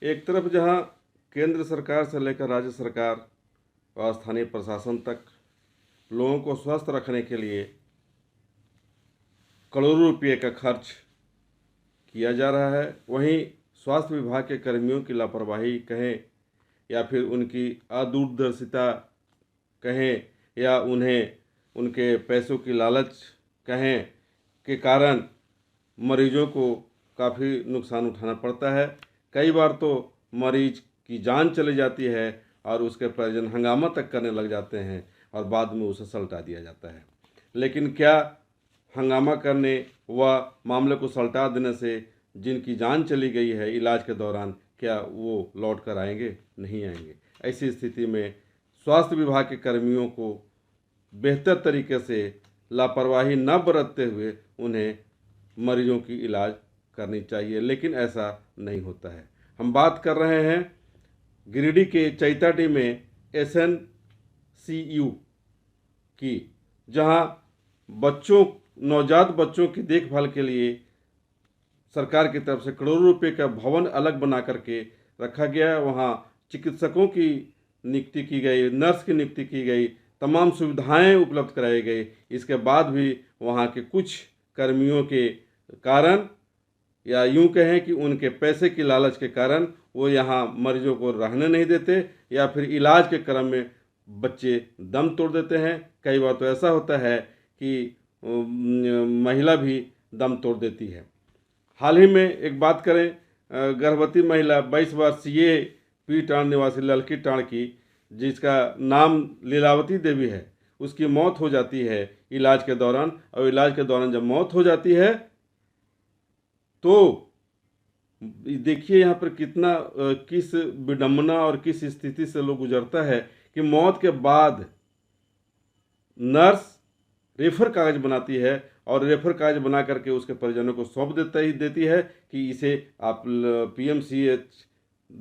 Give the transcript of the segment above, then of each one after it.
एक तरफ जहां केंद्र सरकार से लेकर राज्य सरकार और स्थानीय प्रशासन तक लोगों को स्वस्थ रखने के लिए करोड़ों रुपये का खर्च किया जा रहा है, वहीं स्वास्थ्य विभाग के कर्मियों की लापरवाही कहें या फिर उनकी अदूरदर्शिता कहें या उन्हें उनके पैसों की लालच कहें के कारण मरीजों को काफ़ी नुकसान उठाना पड़ता है। कई बार तो मरीज की जान चली जाती है और उसके परिजन हंगामा तक करने लग जाते हैं और बाद में उसे सल्टा दिया जाता है। लेकिन क्या हंगामा करने व मामले को सल्टा देने से जिनकी जान चली गई है इलाज के दौरान, क्या वो लौट कर आएंगे? नहीं आएंगे। ऐसी स्थिति में स्वास्थ्य विभाग के कर्मियों को बेहतर तरीके से लापरवाही न बरतते हुए उन्हें मरीजों की इलाज करनी चाहिए, लेकिन ऐसा नहीं होता है। हम बात कर रहे हैं गिरिडीह के चैताटी में SNCU की, जहां नवजात बच्चों की देखभाल के लिए सरकार की तरफ से करोड़ों रुपए का भवन अलग बना करके रखा गया। वहां चिकित्सकों की नियुक्ति की गई, नर्स की नियुक्ति की गई, तमाम सुविधाएं उपलब्ध कराई गई। इसके बाद भी वहां के कुछ कर्मियों के कारण या यूं कहें कि उनके पैसे की लालच के कारण वो यहाँ मरीजों को रहने नहीं देते या फिर इलाज के क्रम में बच्चे दम तोड़ देते हैं। कई बार तो ऐसा होता है कि महिला भी दम तोड़ देती है। हाल ही में एक बात करें, गर्भवती महिला 22 वर्षीय पी टांड़ निवासी ललकी टांड़ की, जिसका नाम लीलावती देवी है, उसकी मौत हो जाती है इलाज के दौरान। और इलाज के दौरान जब मौत हो जाती है तो देखिए यहाँ पर किस विडंबना और किस स्थिति से लोग गुजरता है कि मौत के बाद नर्स रेफर कागज बनाती है और रेफर कागज बना करके उसके परिजनों को सौंप देती है कि इसे आप PMCH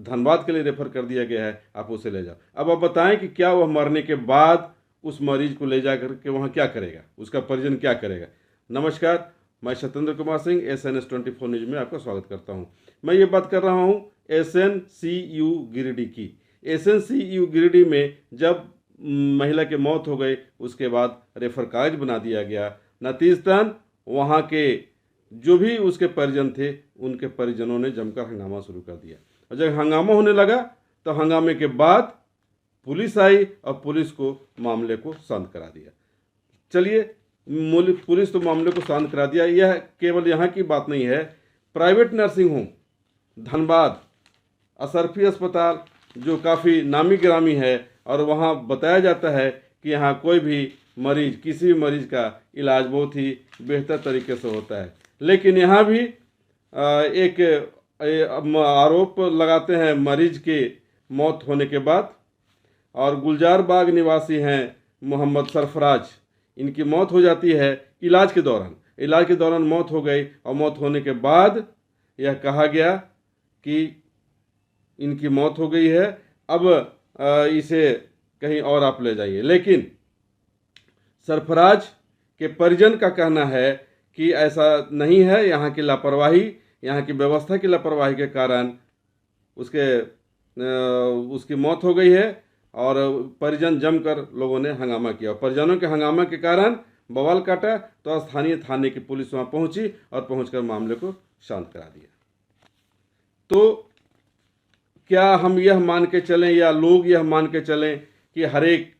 धनबाद के लिए रेफर कर दिया गया है, आप उसे ले जाओ। अब आप बताएं कि क्या वह मरने के बाद उस मरीज को ले जा करके वहाँ क्या करेगा, उसका परिजन क्या करेगा? नमस्कार, मैं सत्येंद्र कुमार सिंह SNS 24 न्यूज़ में आपका स्वागत करता हूँ। मैं ये बात कर रहा हूँ SNCU गिरिडीह की। SNCU गिरिडीह में जब महिला की मौत हो गई उसके बाद रेफर कागज बना दिया गया। नतीजतन वहाँ के जो भी उसके परिजन थे उनके परिजनों ने जमकर हंगामा शुरू कर दिया। और जब हंगामा होने लगा तो हंगामे के बाद पुलिस आई और पुलिस को मामले को शांत करा दिया। चलिए, पुलिस तो मामले को शांत करा दिया। यह केवल यहाँ की बात नहीं है। Private nursing home Dhanbad, Ashrafi अस्पताल जो काफ़ी नामी गिरामी है और वहाँ बताया जाता है कि यहाँ कोई भी मरीज, किसी भी मरीज का इलाज बहुत ही बेहतर तरीके से होता है। लेकिन यहाँ भी एक आरोप लगाते हैं मरीज के मौत होने के बाद। और गुलजार बाग निवासी हैं मोहम्मद सरफराज, इनकी मौत हो जाती है इलाज के दौरान मौत हो गई। और मौत होने के बाद यह कहा गया कि इनकी मौत हो गई है, अब इसे कहीं और आप ले जाइए। लेकिन सरफराज के परिजन का कहना है कि ऐसा नहीं है। यहाँ की लापरवाही, यहाँ की व्यवस्था की लापरवाही के कारण उसकी मौत हो गई है और परिजन जमकर लोगों ने हंगामा किया। परिजनों के हंगामा के कारण बवाल काटा तो स्थानीय थाने की पुलिस वहाँ पहुंची और पहुंचकर मामले को शांत करा दिया। तो क्या हम यह मान के चलें या लोग यह मान के चलें कि हर एक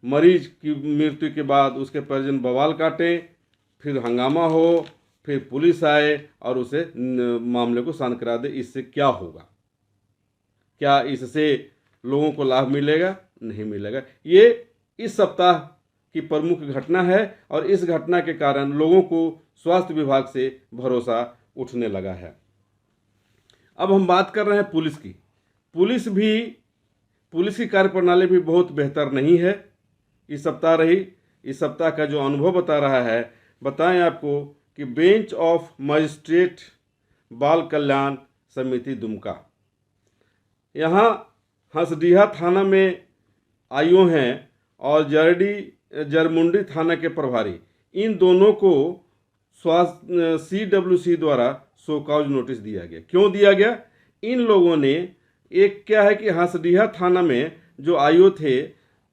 मरीज की मृत्यु के बाद उसके परिजन बवाल काटें, फिर हंगामा हो, फिर पुलिस आए और उसे मामले को शांत करा दे? इससे क्या होगा? क्या इससे लोगों को लाभ मिलेगा? नहीं मिलेगा। ये इस सप्ताह की प्रमुख घटना है और इस घटना के कारण लोगों को स्वास्थ्य विभाग से भरोसा उठने लगा है। अब हम बात कर रहे हैं पुलिस की। पुलिस की कार्यप्रणाली भी बहुत बेहतर नहीं है। इस सप्ताह का जो अनुभव बता रहा है, बताएं आपको कि बेंच ऑफ मजिस्ट्रेट बाल कल्याण समिति दुमका, यहाँ हंसडीहा थाना में आईओ हैं और जरमुंडी थाना के प्रभारी, इन दोनों को CWC द्वारा शोकॉज नोटिस दिया गया। क्यों दिया गया? इन लोगों ने एक क्या है कि हंसडीहा थाना में जो आईओ थे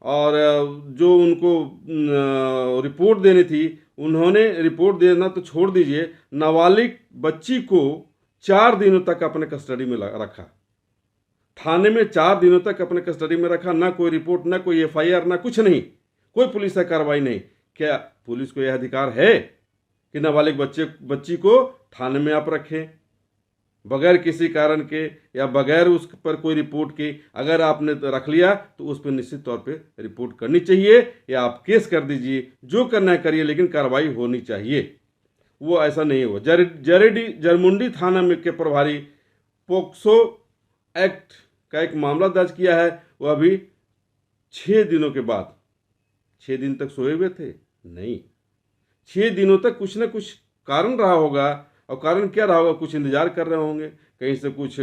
और जो उनको रिपोर्ट देनी थी, उन्होंने रिपोर्ट देना तो छोड़ दीजिए, नाबालिग बच्ची को 4 दिनों तक अपने कस्टडी में रखा। थाने में 4 दिनों तक अपने कस्टडी में रखा, ना कोई रिपोर्ट, ना कोई एफआईआर, ना कुछ नहीं, कोई पुलिस से कार्रवाई नहीं। क्या पुलिस को यह अधिकार है कि नाबालिग बच्ची को थाने में आप रखें बगैर किसी कारण के या बगैर उस पर कोई रिपोर्ट के? अगर आपने तो रख लिया तो उस पर निश्चित तौर पे रिपोर्ट करनी चाहिए या आप केस कर दीजिए, जो करना है करिए, लेकिन कार्रवाई होनी चाहिए। वो ऐसा नहीं हुआ। जरमुंडी थाना में के प्रभारी पोक्सो एक्ट का एक मामला दर्ज किया है। वो अभी 6 दिनों के बाद, 6 दिन तक सोए हुए थे? नहीं, 6 दिनों तक कुछ ना कुछ कारण रहा होगा। और कारण क्या रहा होगा? कुछ इंतजार कर रहे होंगे, कहीं से कुछ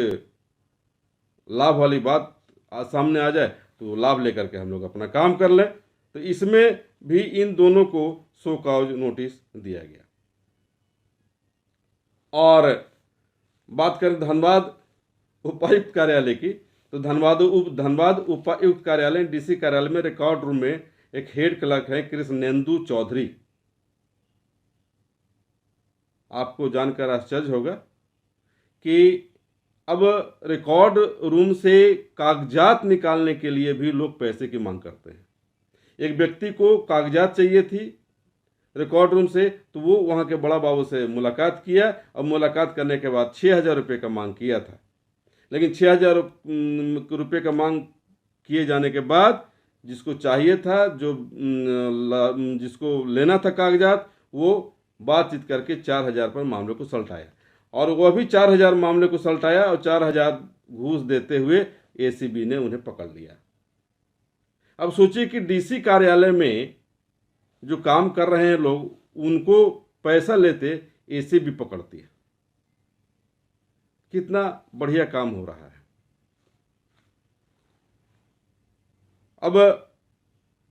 लाभ वाली बात सामने आ जाए तो लाभ लेकर के हम लोग अपना काम कर लें। तो इसमें भी इन दोनों को शो कॉज नोटिस दिया गया। और बात करें धनबाद उपायुक्त कार्यालय की, तो धनबाद उपायुक्त कार्यालय डीसी कार्यालय में रिकॉर्ड रूम में एक हेड क्लर्क है कृष्णेंदु चौधरी। आपको जानकर आश्चर्य होगा कि अब रिकॉर्ड रूम से कागजात निकालने के लिए भी लोग पैसे की मांग करते हैं। एक व्यक्ति को कागजात चाहिए थी रिकॉर्ड रूम से, तो वो वहाँ के बड़ा बाबू से मुलाकात किया और मुलाकात करने के बाद 6,000 रुपये का मांग किया था। लेकिन 6,000 रुपये का मांग किए जाने के बाद जिसको चाहिए था, जिसको लेना था कागजात, वो बातचीत करके 4,000 पर मामले को सलटाया और वह भी 4,000 मामले को सलटाया और 4,000 घूस देते हुए एसीबी ने उन्हें पकड़ लिया। अब सोचिए कि डीसी कार्यालय में जो काम कर रहे हैं लोग, उनको पैसा लेते एसीबी पकड़ती है। कितना बढ़िया काम हो रहा है। अब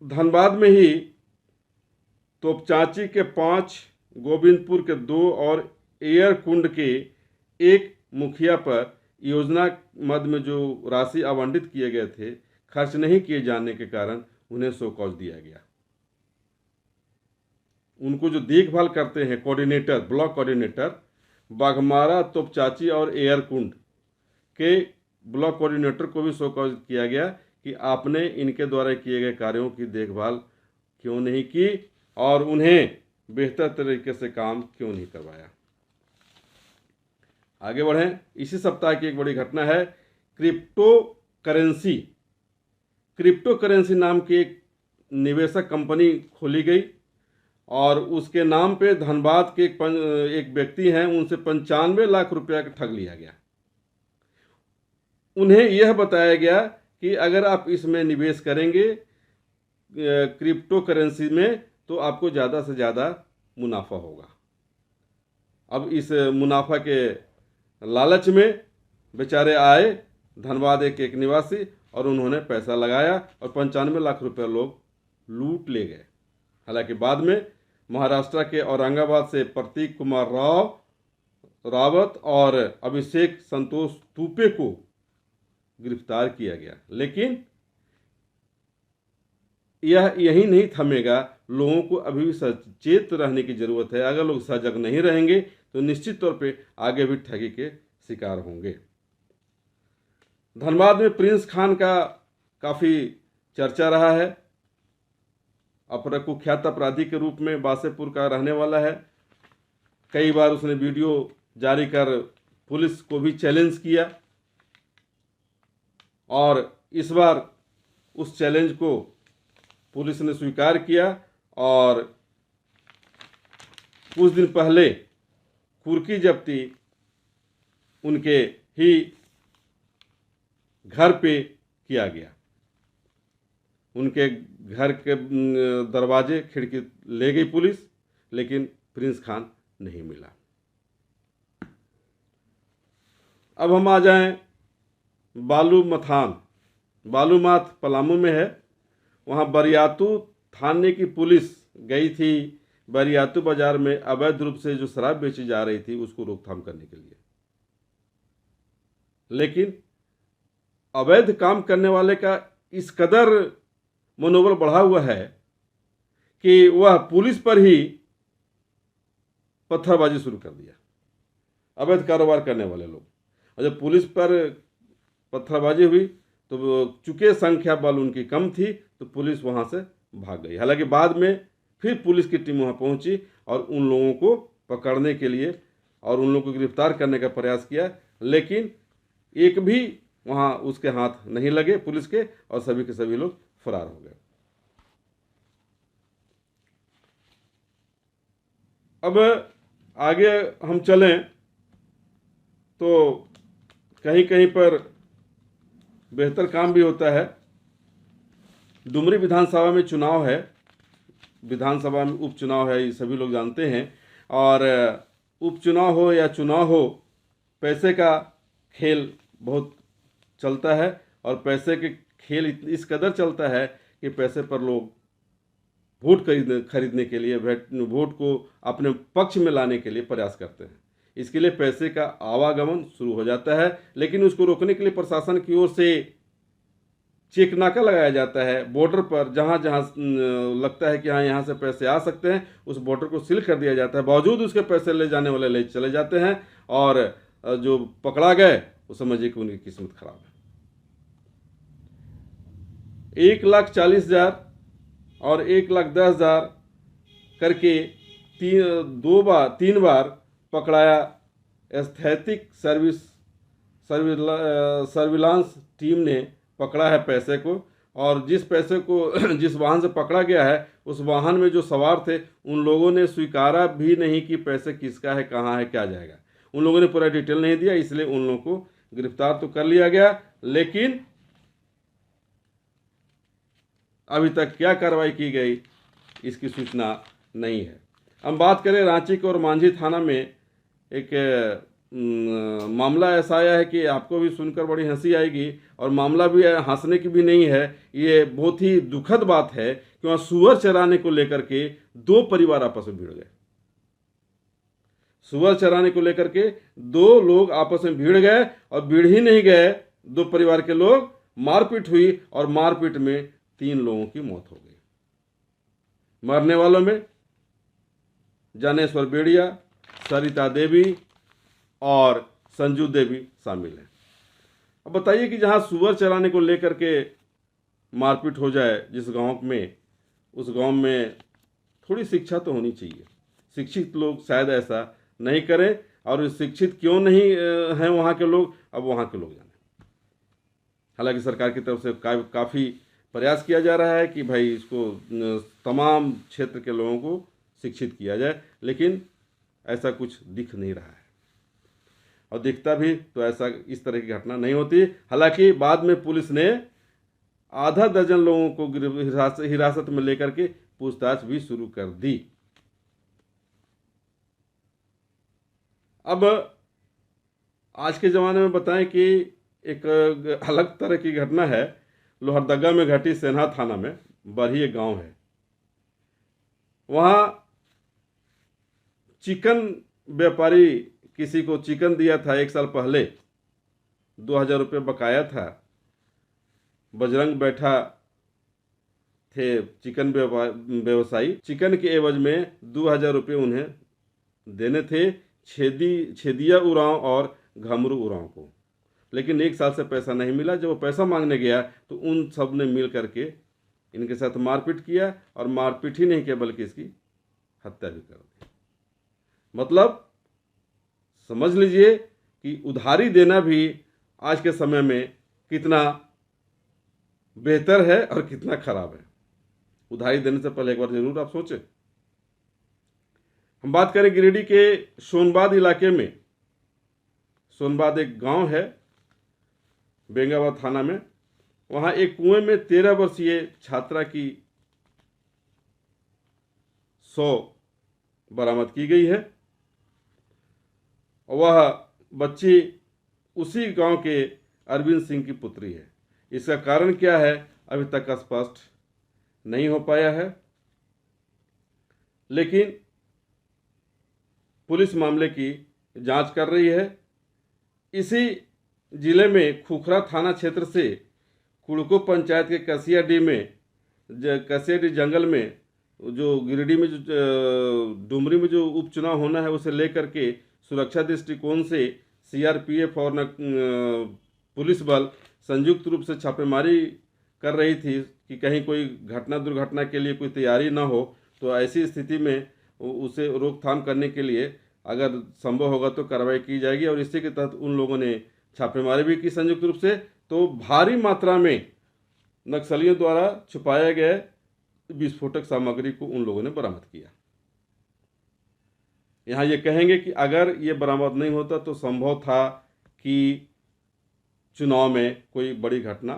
धनबाद में ही तोपचांची के 5, गोविंदपुर के 2 और एयरकुंड के 1 मुखिया पर योजना मद में जो राशि आवंटित किए गए थे, खर्च नहीं किए जाने के कारण उन्हें शो कॉज दिया गया। उनको जो देखभाल करते हैं coordinator, block coordinator, Baghmara, Topchanchi और एयरकुंड के ब्लॉक कोऑर्डिनेटर को भी शो कॉज किया गया कि आपने इनके द्वारा किए गए कार्यों की देखभाल क्यों नहीं की और उन्हें बेहतर तरीके से काम क्यों नहीं करवाया। आगे बढ़ें। इसी सप्ताह की एक बड़ी घटना है, क्रिप्टो करेंसी नाम की एक निवेशक कंपनी खोली गई और उसके नाम पे धनबाद के एक व्यक्ति हैं, उनसे 95 लाख रुपया का ठग लिया गया। उन्हें यह बताया गया कि अगर आप इसमें निवेश करेंगे क्रिप्टो करेंसी में तो आपको ज़्यादा से ज़्यादा मुनाफा होगा। अब इस मुनाफा के लालच में बेचारे आए धनबाद एक निवासी और उन्होंने पैसा लगाया और 95 लाख रुपए लोग लूट ले गए। हालांकि बाद में महाराष्ट्र के औरंगाबाद से प्रतीक कुमार रावत और अभिषेक संतोष तुपे को गिरफ्तार किया गया। लेकिन यह यही नहीं थमेगा, लोगों को अभी भी सचेत रहने की जरूरत है। अगर लोग सजग नहीं रहेंगे तो निश्चित तौर पे आगे भी ठगी के शिकार होंगे। धनबाद में प्रिंस खान का काफ़ी चर्चा रहा है। कुख्यात अपराधी के रूप में बासेपुर का रहने वाला है। कई बार उसने वीडियो जारी कर पुलिस को भी चैलेंज किया और इस बार उस चैलेंज को पुलिस ने स्वीकार किया और कुछ दिन पहले कुर्की जब्ती उनके ही घर पे किया गया। उनके घर के दरवाजे खिड़की ले गई पुलिस, लेकिन प्रिंस खान नहीं मिला। अब हम आ जाएं बालूमाथ पलामू में है। वहाँ बरियातू थाने की पुलिस गई थी बरियातू बाजार में अवैध रूप से जो शराब बेची जा रही थी उसको रोकथाम करने के लिए। लेकिन अवैध काम करने वाले का इस कदर मनोबल बढ़ा हुआ है कि वह पुलिस पर ही पत्थरबाजी शुरू कर दिया, अवैध कारोबार करने वाले लोग। और जब पुलिस पर पत्थरबाजी हुई तो चूंकि संख्या बल उनकी कम थी तो पुलिस वहां से भाग गई। हालांकि बाद में फिर पुलिस की टीम वहां पहुंची और उन लोगों को पकड़ने के लिए और उन लोगों को गिरफ्तार करने का प्रयास किया, लेकिन एक भी वहां उसके हाथ नहीं लगे पुलिस के, और सभी के सभी लोग फरार हो गए। अब आगे हम चलें तो कहीं कहीं पर बेहतर काम भी होता है। डुमरी विधानसभा में चुनाव है, विधानसभा में उपचुनाव है, ये सभी लोग जानते हैं। और उपचुनाव हो या चुनाव हो, पैसे का खेल बहुत चलता है, और पैसे के खेल इस कदर चलता है कि पैसे पर लोग वोट खरीदने के लिए, वोट को अपने पक्ष में लाने के लिए प्रयास करते हैं। इसके लिए पैसे का आवागमन शुरू हो जाता है, लेकिन उसको रोकने के लिए प्रशासन की ओर से चेक नाका लगाया जाता है। बॉर्डर पर जहां जहां लगता है कि हाँ यहाँ से पैसे आ सकते हैं, उस बॉर्डर को सील कर दिया जाता है। बावजूद उसके पैसे ले जाने वाले ले चले जाते हैं, और जो पकड़ा गए वो समझिए कि उनकी किस्मत खराब है। 1,40,000 और 1,10,000 करके तीन बार पकड़ाया। एस्थेटिक सर्विलांस टीम ने पकड़ा है पैसे को, और जिस पैसे को जिस वाहन से पकड़ा गया है उस वाहन में जो सवार थे उन लोगों ने स्वीकारा भी नहीं कि पैसे किसका है, कहाँ है, क्या जाएगा। उन लोगों ने पूरा डिटेल नहीं दिया, इसलिए उन लोगों को गिरफ्तार तो कर लिया गया, लेकिन अभी तक क्या कार्रवाई की गई इसकी सूचना नहीं है। हम बात करें रांची के और मांझी थाना में एक मामला ऐसा आया है कि आपको भी सुनकर बड़ी हंसी आएगी, और मामला भी हंसने की भी नहीं है। ये बहुत ही दुखद बात है कि वहाँ सुअर चराने को लेकर के दो परिवार आपस में भिड़ गए। सुअर चराने को लेकर के दो लोग आपस में भिड़ गए, और भिड़ ही नहीं गए, दो परिवार के लोग, मारपीट हुई, और मारपीट में 3 लोगों की मौत हो गई। मरने वालों में ज्ञानेश्वर बेड़िया, सरिता देवी और संजू देवी शामिल हैं। अब बताइए कि जहां सुअर चराने को लेकर के मारपीट हो जाए जिस गांव में, उस गांव में थोड़ी शिक्षा तो होनी चाहिए। शिक्षित लोग शायद ऐसा नहीं करें, और शिक्षित क्यों नहीं हैं वहाँ के लोग, अब वहाँ के लोग जाने। हालांकि सरकार की तरफ से काफ़ी प्रयास किया जा रहा है कि भाई इसको तमाम क्षेत्र के लोगों को शिक्षित किया जाए, लेकिन ऐसा कुछ दिख नहीं रहा है, और दिखता भी तो ऐसा इस तरह की घटना नहीं होती। हालांकि बाद में पुलिस ने आधा दर्जन लोगों को हिरासत में लेकर के पूछताछ भी शुरू कर दी। अब आज के ज़माने में बताएं कि एक अलग तरह की घटना है, लोहरदगा में घटी, सेन्हा थाना में, बरही एक गांव है। वहाँ चिकन व्यापारी किसी को चिकन दिया था 1 साल पहले, 2,000 रुपये बकाया था। बजरंग बैठा थे चिकन व्यवसायी, चिकन के एवज में 2,000 रुपये उन्हें देने थे छेदिया उरांव और घमरू उरांव को, लेकिन 1 साल से पैसा नहीं मिला। जब वो पैसा मांगने गया तो उन सब ने मिल करके इनके साथ मारपीट किया, और मारपीट ही नहीं किया बल्कि इसकी हत्या भी कर दी। मतलब समझ लीजिए कि उधारी देना भी आज के समय में कितना बेहतर है और कितना खराब है। उधारी देने से पहले एक बार जरूर आप सोचें। हम बात करें गिरिडीह के सोनबाद इलाके में। सोनबाद एक गांव है बेंगाबाद थाना में। वहां एक कुएं में 13 वर्षीय छात्रा की 100 बरामद की गई है। वह बच्ची उसी गांव के अरविंद सिंह की पुत्री है। इसका कारण क्या है अभी तक स्पष्ट नहीं हो पाया है, लेकिन पुलिस मामले की जांच कर रही है। इसी जिले में खुखरा थाना क्षेत्र से कुड़को पंचायत के कसियाडी जंगल में जो गिरिडीह में डुमरी में जो उपचुनाव होना है उसे लेकर के सुरक्षा दृष्टिकोण से सीआरपीएफ और पुलिस बल संयुक्त रूप से छापेमारी कर रही थी कि कहीं कोई दुर्घटना के लिए कोई तैयारी ना हो। तो ऐसी स्थिति में उसे रोकथाम करने के लिए अगर संभव होगा तो कार्रवाई की जाएगी और इसी के तहत उन लोगों ने छापेमारी भी की संयुक्त रूप से। तो भारी मात्रा में नक्सलियों द्वारा छुपाया गया विस्फोटक सामग्री को उन लोगों ने बरामद किया। यहाँ ये कहेंगे कि अगर ये बरामद नहीं होता तो संभव था कि चुनाव में कोई बड़ी घटना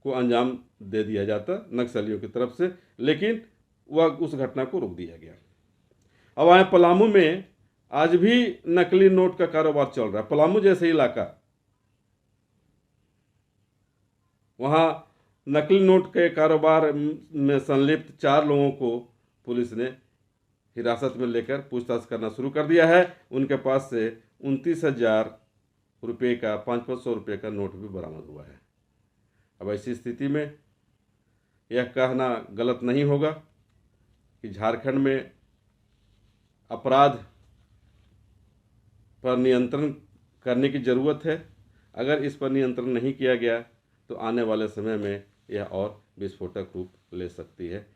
को अंजाम दे दिया जाता नक्सलियों की तरफ से, लेकिन वह उस घटना को रोक दिया गया। अब आए पलामू में, आज भी नकली नोट का कारोबार चल रहा है। पलामू जैसे इलाका, वहां नकली नोट के कारोबार में संलिप्त 4 लोगों को पुलिस ने हिरासत में लेकर पूछताछ करना शुरू कर दिया है। उनके पास से 29,000 रुपये का 500 रुपये का नोट भी बरामद हुआ है। अब ऐसी स्थिति में यह कहना गलत नहीं होगा कि झारखंड में अपराध पर नियंत्रण करने की ज़रूरत है। अगर इस पर नियंत्रण नहीं किया गया तो आने वाले समय में यह और विस्फोटक रूप ले सकती है।